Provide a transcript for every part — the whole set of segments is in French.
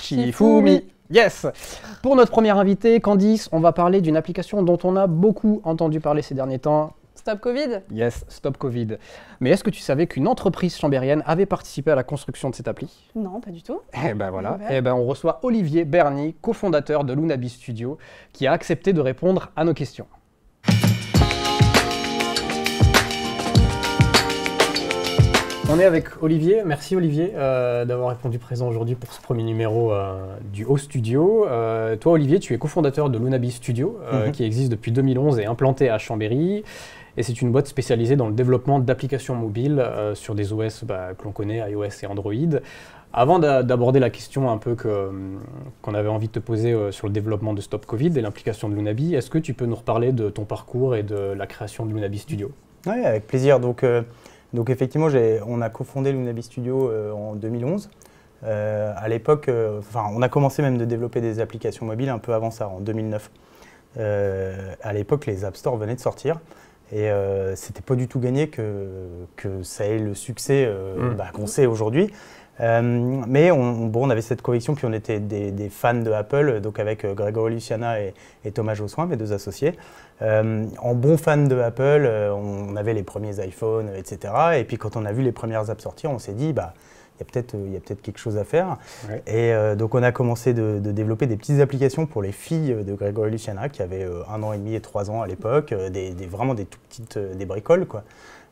Shifumi. Yes. Pour notre première invitée, Candice, on va parler d'une application dont on a beaucoup entendu parler ces derniers temps. Stop Covid. Yes, Stop Covid. Mais est-ce que tu savais qu'une entreprise chambérienne avait participé à la construction de cette appli? Non, pas du tout. Eh ben voilà, on reçoit Olivier Berny, cofondateur de Lunabi Studio, qui a accepté de répondre à nos questions. On est avec Olivier. Merci Olivier d'avoir répondu présent aujourd'hui pour ce premier numéro du Haut Studio. Toi Olivier, tu es cofondateur de Lunabi Studio, qui existe depuis 2011 et implanté à Chambéry. Et c'est une boîte spécialisée dans le développement d'applications mobiles sur des OS que l'on connaît, iOS et Android. Avant d'aborder la question un peu qu'on avait envie de te poser sur le développement de Stop Covid et l'implication de Lunabi, est-ce que tu peux nous reparler de ton parcours et de la création de Lunabi Studio? Oui, avec plaisir. Donc effectivement, on a cofondé Lunabi Studio en 2011. À l'époque, on a commencé même de développer des applications mobiles un peu avant ça, en 2009. À l'époque, les App Store venaient de sortir. Et c'était pas du tout gagné que ça ait le succès qu'on sait aujourd'hui. Mais on avait cette conviction, puis on était des fans de Apple, donc avec Grégory Luciana et Thomas Jossoin, mes deux associés. En bons fans de Apple, on avait les premiers iPhones, etc. Et puis quand on a vu les premières apps sortir, on s'est dit, il y a peut-être quelque chose à faire. Ouais. Et donc on a commencé de développer des petites applications pour les filles de Grégory Luciana, qui avaient 1 an et demi et 3 ans à l'époque, vraiment des tout petites des bricoles, quoi.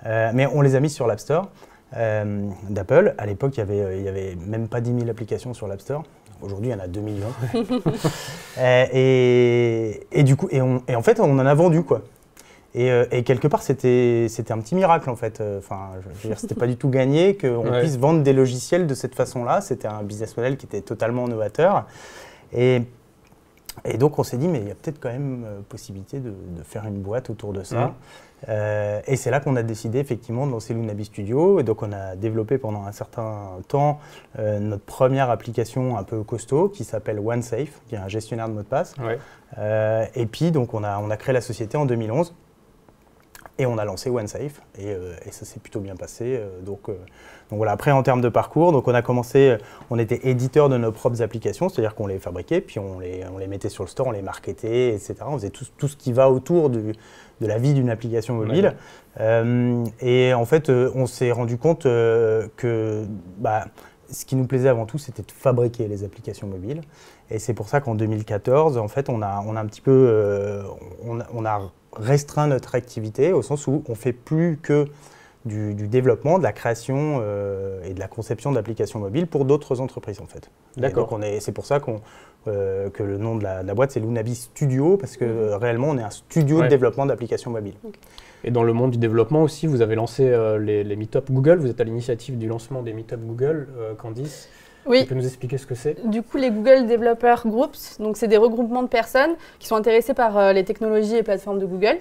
Mais on les a mises sur l'App Store d'Apple. À l'époque, il y avait même pas 10 000 applications sur l'App Store. Aujourd'hui, il y en a 2 millions. Et du coup, en fait, on en a vendu, quoi. Et quelque part, c'était un petit miracle, en fait. Je veux dire, c'était pas du tout gagné qu'on puisse vendre des logiciels de cette façon-là. C'était un business model qui était totalement novateur. Et donc, on s'est dit, mais il y a peut-être quand même possibilité de faire une boîte autour de ça. Et c'est là qu'on a décidé, effectivement, de lancer Lunabi Studio. Et donc, on a développé pendant un certain temps notre première application un peu costaud qui s'appelle OneSafe, qui est un gestionnaire de mots de passe. Ouais. Et puis, donc, on a créé la société en 2011. Et on a lancé OneSafe et ça s'est plutôt bien passé. Donc voilà, après en termes de parcours, donc on a commencé, on était éditeur de nos propres applications, c'est-à-dire qu'on les fabriquait, puis on les mettait sur le store, on les marketait, etc. On faisait tout ce qui va autour de la vie d'une application mobile. Ouais. Et en fait, on s'est rendu compte que ce qui nous plaisait avant tout, c'était de fabriquer les applications mobiles. Et c'est pour ça qu'en 2014, en fait, on a un petit peu, on a restreint notre activité au sens où on ne fait plus que du développement, de la création et de la conception d'applications mobiles pour d'autres entreprises, en fait. D'accord. C'est pour ça que le nom de la boîte, c'est Lunabi Studio, parce que réellement, on est un studio de développement d'applications mobiles. Okay. Et dans le monde du développement aussi, vous avez lancé les Meetup Google, vous êtes à l'initiative du lancement des Meetup Google, Candice. Oui. Tu peux nous expliquer ce que c'est? Du coup, les Google Developer Groups, donc c'est des regroupements de personnes qui sont intéressées par les technologies et plateformes de Google.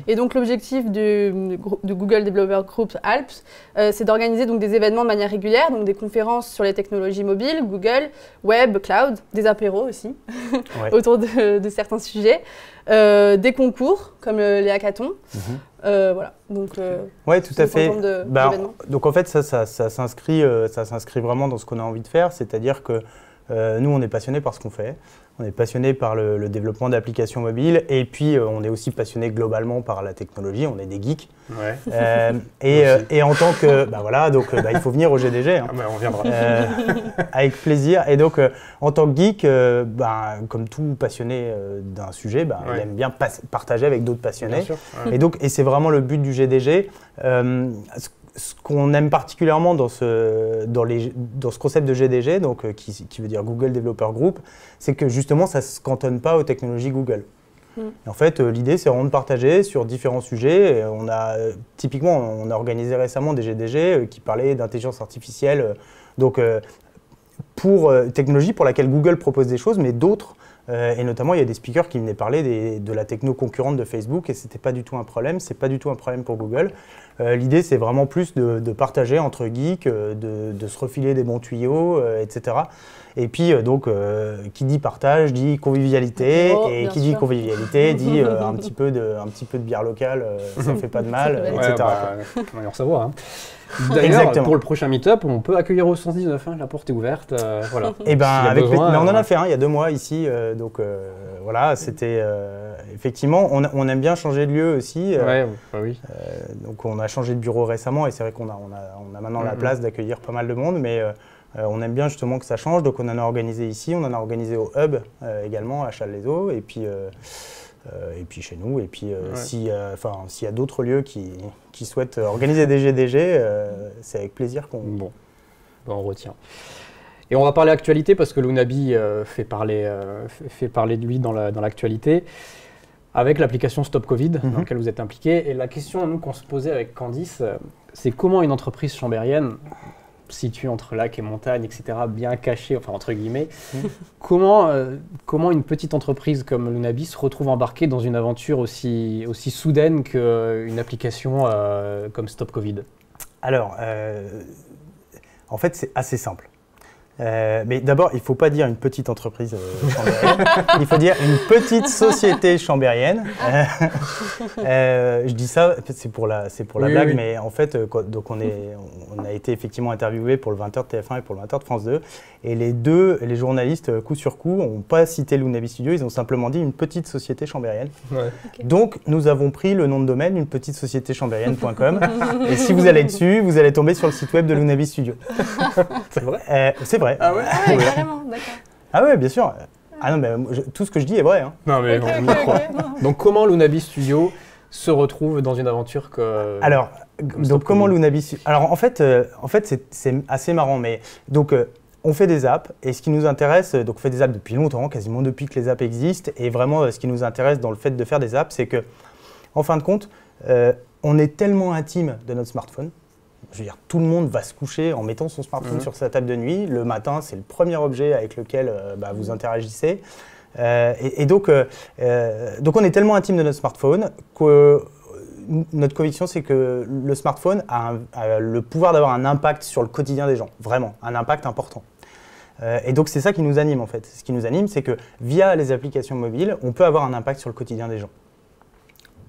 Et donc l'objectif de Google Developer Groups Alps, c'est d'organiser donc des événements de manière régulière, donc des conférences sur les technologies mobiles, Google, Web, Cloud, des apéros aussi autour de certains sujets, des concours comme les hackathons. Voilà. Donc, oui, tout à fait. Donc en fait, ça s'inscrit vraiment dans ce qu'on a envie de faire, c'est-à-dire que nous, on est passionnés par ce qu'on fait. On est passionnés par le développement d'applications mobiles et puis on est aussi passionnés globalement par la technologie, on est des geeks. Ouais. Et en tant que, il faut venir au GDG. Hein. On viendra. Avec plaisir. Et donc, en tant que geek, comme tout passionné d'un sujet, il aime bien partager avec d'autres passionnés. Bien sûr. Ouais. Et c'est vraiment le but du GDG. Ce qu'on aime particulièrement dans ce concept de GDG, donc, qui veut dire Google Developer Group, c'est que justement, ça ne se cantonne pas aux technologies Google. Et en fait, l'idée, c'est vraiment de partager sur différents sujets. Et typiquement, on a organisé récemment des GDG qui parlaient d'intelligence artificielle, pour technologie pour laquelle Google propose des choses, mais d'autres. Et notamment, il y a des speakers qui venaient parler de la techno concurrente de Facebook et ce n'était pas du tout un problème, c'est pas du tout un problème pour Google. L'idée, c'est vraiment plus de partager entre geeks, de se refiler des bons tuyaux, etc. Et puis, qui dit partage, dit convivialité, et qui dit convivialité, dit un petit peu de bière locale, ça ne fait pas de mal, etc. On va y en recevoir. Hein. D'ailleurs, pour le prochain meet-up, on peut accueillir au 119, hein, la porte est ouverte. Voilà. Et ben, mais on en a fait un il y a 2 mois ici, donc voilà, c'était effectivement, on aime bien changer de lieu aussi. Oui. Donc on a changé de bureau récemment et c'est vrai qu'on a maintenant la place d'accueillir pas mal de monde, mais on aime bien justement que ça change, donc on en a organisé ici, on en a organisé au Hub également à Challes-les-Eaux, et puis chez nous, et puis s'il y a d'autres lieux qui souhaitent organiser des GDG, c'est avec plaisir qu'on... Bon, on retient. Et on va parler actualité parce que Lunabi fait parler de lui dans l'actualité avec l'application Stop Covid dans laquelle vous êtes impliqué. Et la question nous qu'on se posait avec Candice, c'est comment une entreprise chambérienne située entre lac et montagne, etc., bien cachée, enfin entre guillemets, comment une petite entreprise comme Lunabi se retrouve embarquée dans une aventure aussi soudaine qu'une application comme Stop Covid? Alors, en fait, c'est assez simple. Mais d'abord, il ne faut pas dire une petite entreprise chambérienne, il faut dire une petite société chambérienne. Je dis ça, c'est pour la blague, mais en fait, donc on a été effectivement interviewé pour le 20h de TF1 et pour le 20h de France 2. Et les journalistes, coup sur coup, n'ont pas cité Lunabi Studio, ils ont simplement dit une petite société chambérienne. Ouais. Okay. Donc, nous avons pris le nom de domaine, unepetitesociétéchambérienne.com. Et si vous allez dessus, vous allez tomber sur le site web de Lunabi Studio. C'est vrai c'est vrai. Ah ouais, carrément, d'accord. Ah ouais, bien sûr. Ah non, mais tout ce que je dis est vrai. Hein. Non, mais on y croit. Donc, comment Lunabi Studio se retrouve dans une aventure que... Alors, donc comment Lunabi Studio... Alors, en fait c'est assez marrant, mais donc... on fait des apps et ce qui nous intéresse, donc on fait des apps depuis longtemps, quasiment depuis que les apps existent, et vraiment ce qui nous intéresse dans le fait de faire des apps, c'est que, en fin de compte, on est tellement intime de notre smartphone. Je veux dire, tout le monde va se coucher en mettant son smartphone sur sa table de nuit. Le matin, c'est le premier objet avec lequel vous interagissez. Et donc, on est tellement intime de notre smartphone que notre conviction, c'est que le smartphone a le pouvoir d'avoir un impact sur le quotidien des gens, vraiment, un impact important. Et donc, c'est ça qui nous anime, en fait. Ce qui nous anime, c'est que via les applications mobiles, on peut avoir un impact sur le quotidien des gens.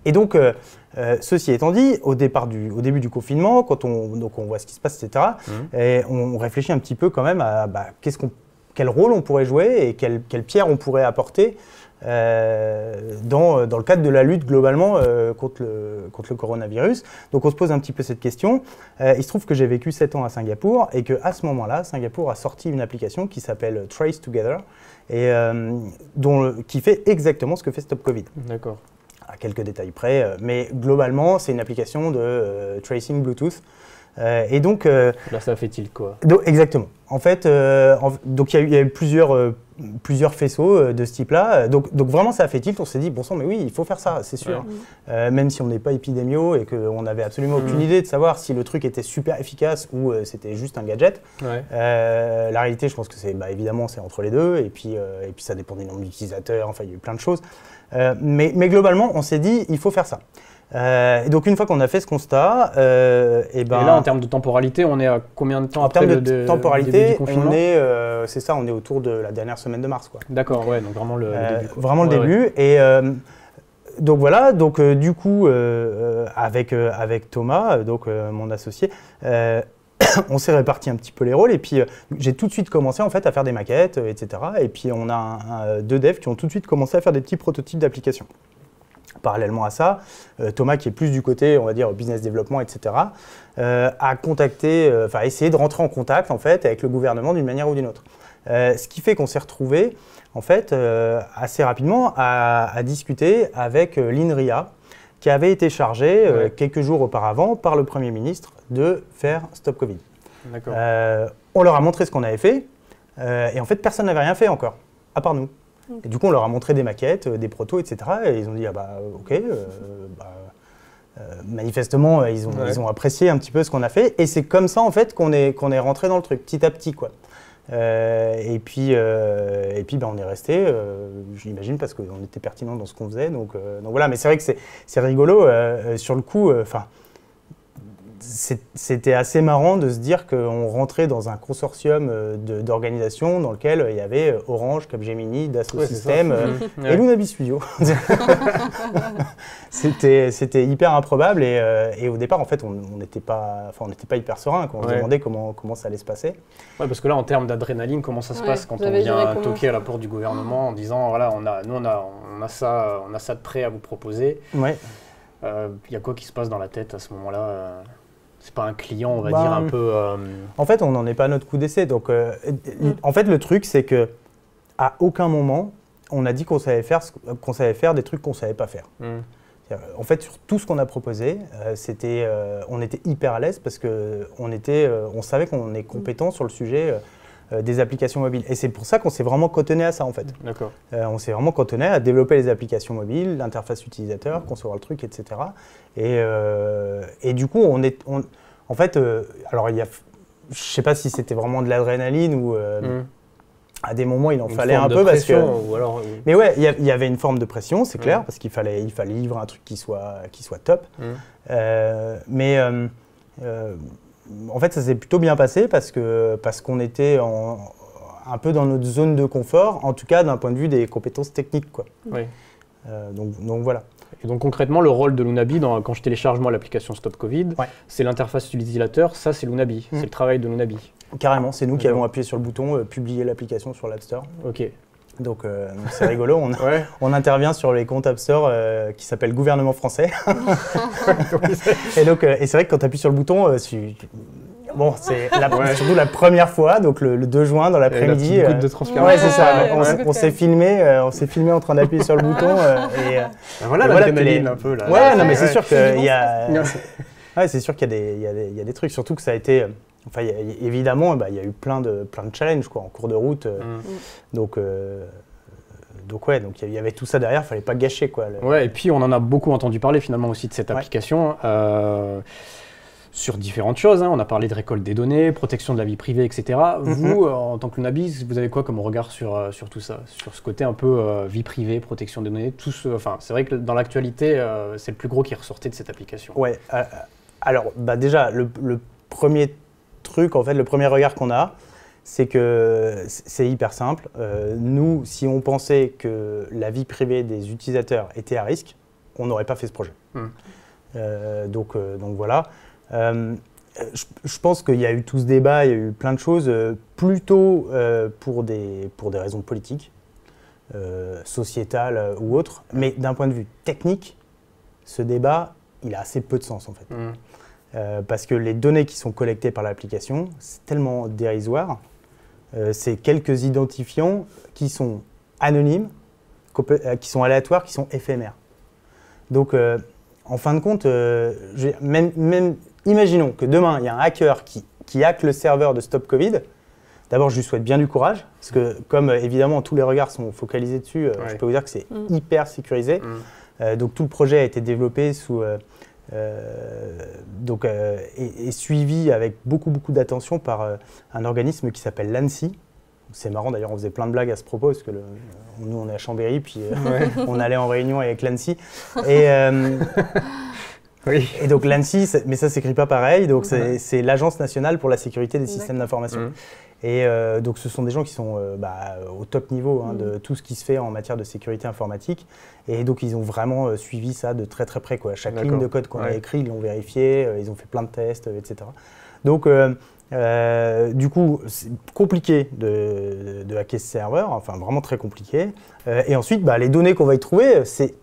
Et donc, ceci étant dit, au début du confinement, quand on voit ce qui se passe, etc., et on réfléchit un petit peu quand même à quel rôle on pourrait jouer et quelle pierre on pourrait apporter dans le cadre de la lutte globalement contre le coronavirus. Donc on se pose un petit peu cette question. Il se trouve que j'ai vécu 7 ans à Singapour et qu'à ce moment-là, Singapour a sorti une application qui s'appelle Trace Together et qui fait exactement ce que fait Stop Covid. D'accord. À quelques détails près, mais globalement, c'est une application de tracing Bluetooth. Et donc, là, ça fait tilt, quoi. Exactement. En fait, donc il y a eu plusieurs faisceaux de ce type-là. Donc vraiment, ça a fait tilt. On s'est dit, bon sang, mais oui, il faut faire ça, c'est sûr. Ouais. Même si on n'est pas épidémio et qu'on n'avait absolument aucune idée de savoir si le truc était super efficace ou c'était juste un gadget. Ouais. La réalité, je pense que c'est évidemment, c'est entre les deux. Et puis ça dépend des nombres d'utilisateurs. Enfin, il y a eu plein de choses. Mais globalement, on s'est dit, il faut faire ça. Et donc une fois qu'on a fait ce constat, et là en termes de temporalité, on est à combien de temps après le début du confinement? C'est ça, on est autour de la dernière semaine de mars, quoi. D'accord, ouais, donc vraiment le début. Quoi. Vraiment le début. Ouais. Et donc voilà, donc du coup avec Thomas, donc mon associé. On s'est réparti un petit peu les rôles et puis j'ai tout de suite commencé en fait à faire des maquettes, etc. Et puis on a 2 devs qui ont tout de suite commencé à faire des petits prototypes d'applications. Parallèlement à ça, Thomas, qui est plus du côté, on va dire, business développement, etc., a essayé de rentrer en contact en fait avec le gouvernement d'une manière ou d'une autre. Ce qui fait qu'on s'est retrouvé en fait assez rapidement à discuter avec l'INRIA, qui avait été chargé quelques jours auparavant par le Premier ministre de faire Stop Covid. D'accord. On leur a montré ce qu'on avait fait et en fait personne n'avait rien fait encore, à part nous. Et du coup on leur a montré des maquettes, des protos, etc. Et ils ont dit ok, manifestement ils ont apprécié un petit peu ce qu'on a fait et c'est comme ça en fait qu'on est rentré dans le truc petit à petit, quoi. Et puis on est resté, j'imagine, parce qu'on était pertinent dans ce qu'on faisait. Donc voilà, mais c'est vrai que c'est rigolo. Sur le coup, c'était assez marrant de se dire qu'on rentrait dans un consortium d'organisations dans lequel il y avait Orange, Capgemini, Dassault Systèmes et Lunabi Studio. C'était hyper improbable et au départ, en fait, on n'était pas hyper serein quand on se demandait comment ça allait se passer. Ouais, parce que là, en termes d'adrénaline, comment ça se passe quand on vient toquer à la porte du gouvernement en disant, voilà, on a ça de prêt à vous proposer. Ouais. Y a quoi qui se passe dans la tête à ce moment-là C'est pas un client, on va dire, un peu... En fait, on n'en est pas à notre coup d'essai. Donc, en fait, le truc, c'est qu'à aucun moment, on a dit qu'on savait faire des trucs qu'on ne savait pas faire. En fait, sur tout ce qu'on a proposé, on était hyper à l'aise parce qu'on savait qu'on est compétent sur le sujet des applications mobiles. Et c'est pour ça qu'on s'est vraiment cantonné à ça, en fait. D'accord. On s'est vraiment cantonné à développer les applications mobiles, l'interface utilisateur, concevoir le truc, etc. Et du coup, en fait, alors je ne sais pas si c'était vraiment de l'adrénaline ou à des moments il en fallait un peu parce que. Mais ouais, il y avait une forme de pression, c'est clair, parce qu'il fallait livrer un truc qui soit top. En fait, ça s'est plutôt bien passé parce qu'on était un peu dans notre zone de confort, en tout cas d'un point de vue des compétences techniques, quoi. Oui. Donc voilà. Et donc concrètement, le rôle de Lunabi, quand je télécharge moi l'application Stop Covid, c'est l'interface utilisateur, ça c'est Lunabi, c'est le travail de Lunabi. Carrément, c'est nous qui avons appuyé sur le bouton publier l'application sur l'App Store. Ok. Donc c'est rigolo, on intervient sur les comptes App Store qui s'appellent gouvernement français. Et c'est vrai que quand tu appuies sur le bouton, c'est surtout la première fois, donc le 2 juin dans l'après-midi. La petite goutte de transpiration. Ouais, c'est ça. On s'est filmé en train d'appuyer sur le bouton. Voilà l'adrénaline un peu là. Ouais, non mais c'est sûr qu'il y a. Ouais, c'est sûr qu'il y a des trucs, surtout que ça a été. Enfin, évidemment, il y a eu plein de challenges quoi, en cours de route. Donc il y avait tout ça derrière, il ne fallait pas gâcher. Quoi, Ouais, et puis on en a beaucoup entendu parler finalement aussi de cette application sur différentes choses. On a parlé de récolte des données, protection de la vie privée, etc. Vous, en tant que Lunabi, vous avez quoi comme regard sur tout ça, sur ce côté un peu vie privée, protection des données, c'est vrai que dans l'actualité, c'est le plus gros qui ressortait de cette application. Ouais. Alors, déjà, le premier truc, en fait, le premier regard qu'on a, c'est que c'est hyper simple. Nous, si on pensait que la vie privée des utilisateurs était à risque, on n'aurait pas fait ce projet. Donc voilà. Je pense qu'il y a eu tout ce débat, il y a eu plein de choses, plutôt pour des raisons politiques, sociétales ou autres. Mais d'un point de vue technique, ce débat, il a assez peu de sens en fait. Parce que les données qui sont collectées par l'application, c'est tellement dérisoire. C'est quelques identifiants qui sont anonymes, qui sont aléatoires, qui sont éphémères. Donc, en fin de compte, même imaginons que demain, il y a un hacker qui hack le serveur de Stop Covid. D'abord, je lui souhaite bien du courage, parce que comme évidemment tous les regards sont focalisés dessus, je peux vous dire que c'est hyper sécurisé. Donc, tout le projet a été développé et suivi avec beaucoup d'attention par un organisme qui s'appelle l'ANSSI. C'est marrant d'ailleurs, on faisait plein de blagues à ce propos, parce que nous on est à Chambéry, puis on allait en réunion avec l'ANSSI. Et donc l'ANSSI, mais ça ne s'écrit pas pareil, donc c'est l'Agence nationale pour la sécurité des systèmes d'information. Et donc ce sont des gens qui sont au top niveau de tout ce qui se fait en matière de sécurité informatique. Et donc ils ont vraiment suivi ça de très près, quoi. Chaque ligne de code qu'on a écrit, ils l'ont vérifié, ils ont fait plein de tests, etc. Donc du coup, c'est compliqué de hacker ce serveur, enfin vraiment très compliqué. Et ensuite, les données qu'on va y trouver, c'est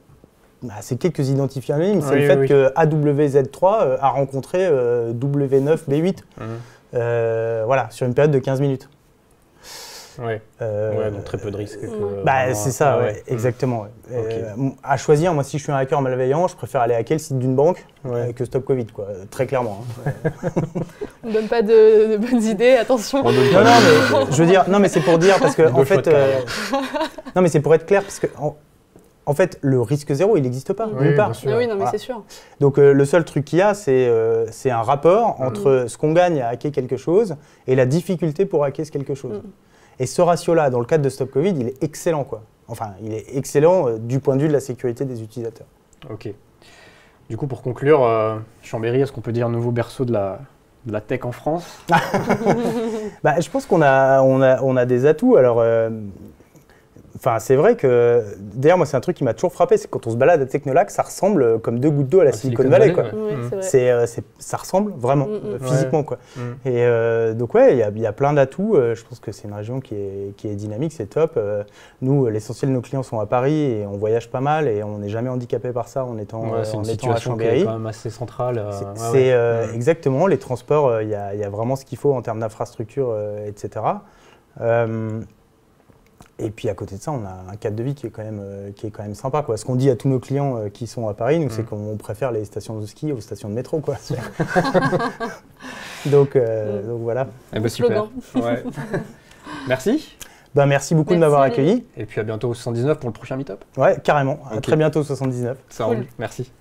quelques identifiants anonymes. C'est le fait que AWZ3 a rencontré W9B8. Voilà, sur une période de 15 minutes. Donc très peu de risques. C'est ça, exactement. À choisir, moi si je suis un hacker malveillant, je préfère aller hacker le site d'une banque que Stop Covid, quoi, très clairement. On ne donne pas de bonnes idées, attention. Mais je veux dire, mais c'est pour dire, parce que en fait, non mais c'est pour être clair, parce que en fait, le risque zéro, il n'existe pas, nulle part. Oui, non, mais c'est sûr. Donc, le seul truc qu'il y a, c'est un rapport entre ce qu'on gagne à hacker quelque chose et la difficulté pour hacker ce quelque chose. Et ce ratio-là, dans le cadre de Stop Covid, il est excellent, quoi. Enfin, il est excellent du point de vue de la sécurité des utilisateurs. Ok. Du coup, pour conclure, Chambéry, est-ce qu'on peut dire nouveau berceau de la tech en France? Bah, je pense qu'on a des atouts. Alors, c'est vrai que, d'ailleurs, moi, c'est un truc qui m'a toujours frappé, c'est que quand on se balade à Technolac, ça ressemble comme 2 gouttes d'eau à la Silicon Valley, quoi. Ouais, c'est vrai. Ça ressemble vraiment, physiquement, quoi. Et donc, ouais, il y a plein d'atouts. Je pense que c'est une région qui est dynamique, c'est top. Nous, l'essentiel de nos clients sont à Paris et on voyage pas mal et on n'est jamais handicapé par ça en étant c'est une à situation qui Chambéry. est quand même assez centrale. Exactement, les transports, il y a vraiment ce qu'il faut en termes d'infrastructure, etc. Et puis à côté de ça, on a un cadre de vie qui est quand même sympa, quoi. Ce qu'on dit à tous nos clients qui sont à Paris, nous, c'est qu'on préfère les stations de ski aux stations de métro, quoi. donc voilà. Eh ben, super. Ouais. Merci. Merci beaucoup de m'avoir accueilli. Et puis à bientôt au 79 pour le prochain meet-up. Ouais, carrément. À très bientôt au 79. Ça roule. Merci.